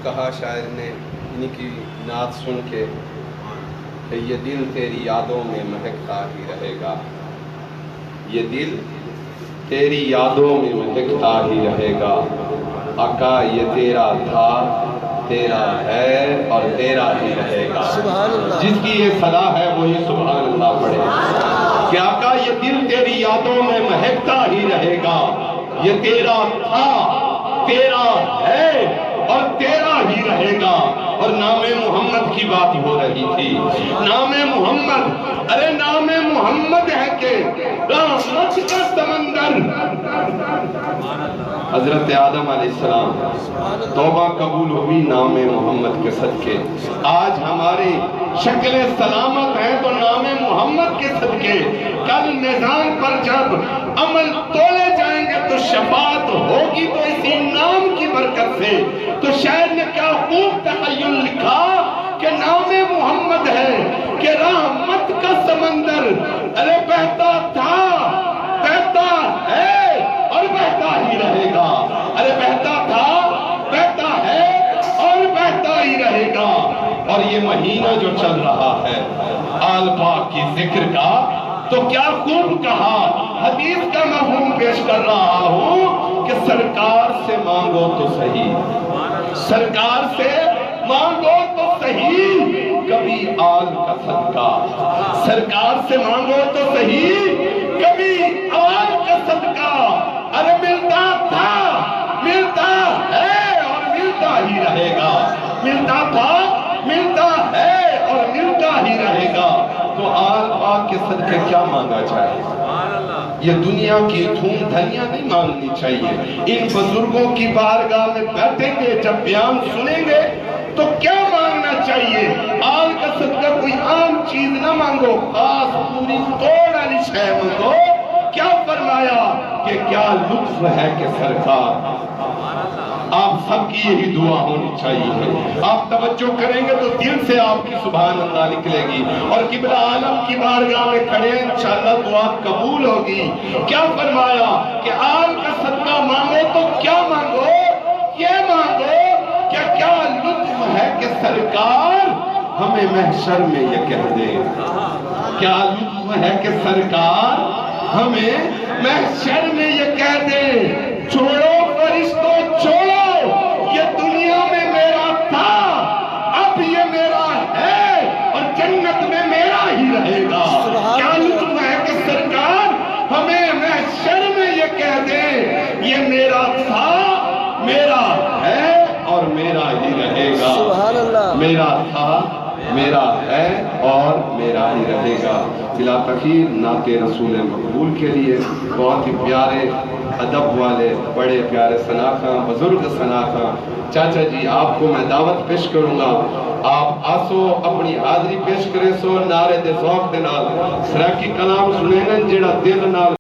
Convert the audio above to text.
کہا شاعر نے ان کی نعت سن کے کہ یہ دل تیری یادوں میں مہکتا ہی رہے گا، یہ دل تیری یادوں میں مہکتا ہی رہے گا، آقا یہ تیرا تھا، تیرا ہے اور تیرا ہی رہے گا۔ جس کی یہ صدا ہے وہی سبحان اللہ پڑھے کہ آقا یہ دل تیری یادوں میں مہکتا ہی رہے گا، یہ تیرا تھا، تیرا ہے اور تیرا ہی رہے گا۔ اور نام محمد کی بات ہو رہی تھی، نام محمد، ارے نام محمد ہے کہ رحمت کا سمندر۔ حضرت آدم علیہ السلام توبہ قبول ہوئی نام محمد کے صدقے، آج ہماری شکل سلامت ہیں تو نام محمد کے صدقے۔ کل میدان پر جب عمل تولے جائیں گے تو شفاعت ہوگی تو اسی نام کی برکت سے۔ تو شاعر نے کیا خوب تخیل لکھا کہ نام محمد ہے کہ رحمت کا سمندر، ارے بہتا تھا، بہتا ہے اور بہتا ہی رہے گا، ارے بہتا تھا، بہتا ہے اور بہتا ہی رہے گا۔ اور یہ مہینہ جو چل رہا ہے آل پاک کی ذکر کا، تو کیا خوب کہا، حدیث کا مفہوم پیش کر رہا ہوں کہ سرکار سے مانگو تو صحیح، سرکار سے مانگو تو صحیح، کبھی آل کا صدقہ، سرکار سے مانگو تو صحیح، کبھی آل کا صدقہ۔ ارے ملتا تھا، ملتا ہے اور ملتا ہی رہے گا، ملتا تھا، ملتا ہے اور ملتا ہی رہے گا۔ تو آل پاک کے صدقے کیا مانگا جائے؟ یہ دنیا کی دھوم دھنیاں نہیں مانگنی چاہیے۔ ان بزرگوں کی بارگاہ میں بیٹھیں گے، جب بیان سنیں گے تو کیا مانگنا چاہیے؟ آل کا صدقہ کوئی عام چیز نہ مانگو، خاص پوری توڑ والی شے مانگو۔ کیا فرمایا کہ کیا لطف ہے کہ سرکار، آپ سب کی یہی دعا ہونی چاہیے، آپ توجہ کریں گے تو دل سے آپ کی سبحان اللہ نکلے گی، اور قبلہ عالم کی بارگاہ میں کھڑے انشاءاللہ دعا قبول ہوگی۔ کیا فرمایا کہ آل کا صدقہ مانگو تو کیا مانگو؟ یہ مانگو کہ کیا لطف ہے کہ سرکار ہمیں محشر میں یہ کہہ دے، کیا لطف ہے کہ سرکار ہمیں محشر میں یہ کہہ دے، چھوڑو فرشتوں چھوڑو، یہ دنیا میں میرا تھا، اب یہ میرا ہے اور جنت میں میرا ہی رہے گا۔ کیا لطف ہے کہ سرکار ہمیں محشر میں یہ کہہ دے، یہ میرا تھا، میرا ہے اور میرا ہی رہے گا، میرا تھا، میرا ہے اور میرا ہی رہے گا۔ بلا تخیر نعت رسول مقبول کے لیے بہت ہی پیارے ادب والے بڑے پیارے ثناخواں بزرگ ثناخواں چاچا جی، آپ کو میں دعوت پیش کروں گا، آپ آسو اپنی حاضری پیش کرے سو، نعرے دے ذوق دے نال سراکی کلام سنیں گے جڑا دل نال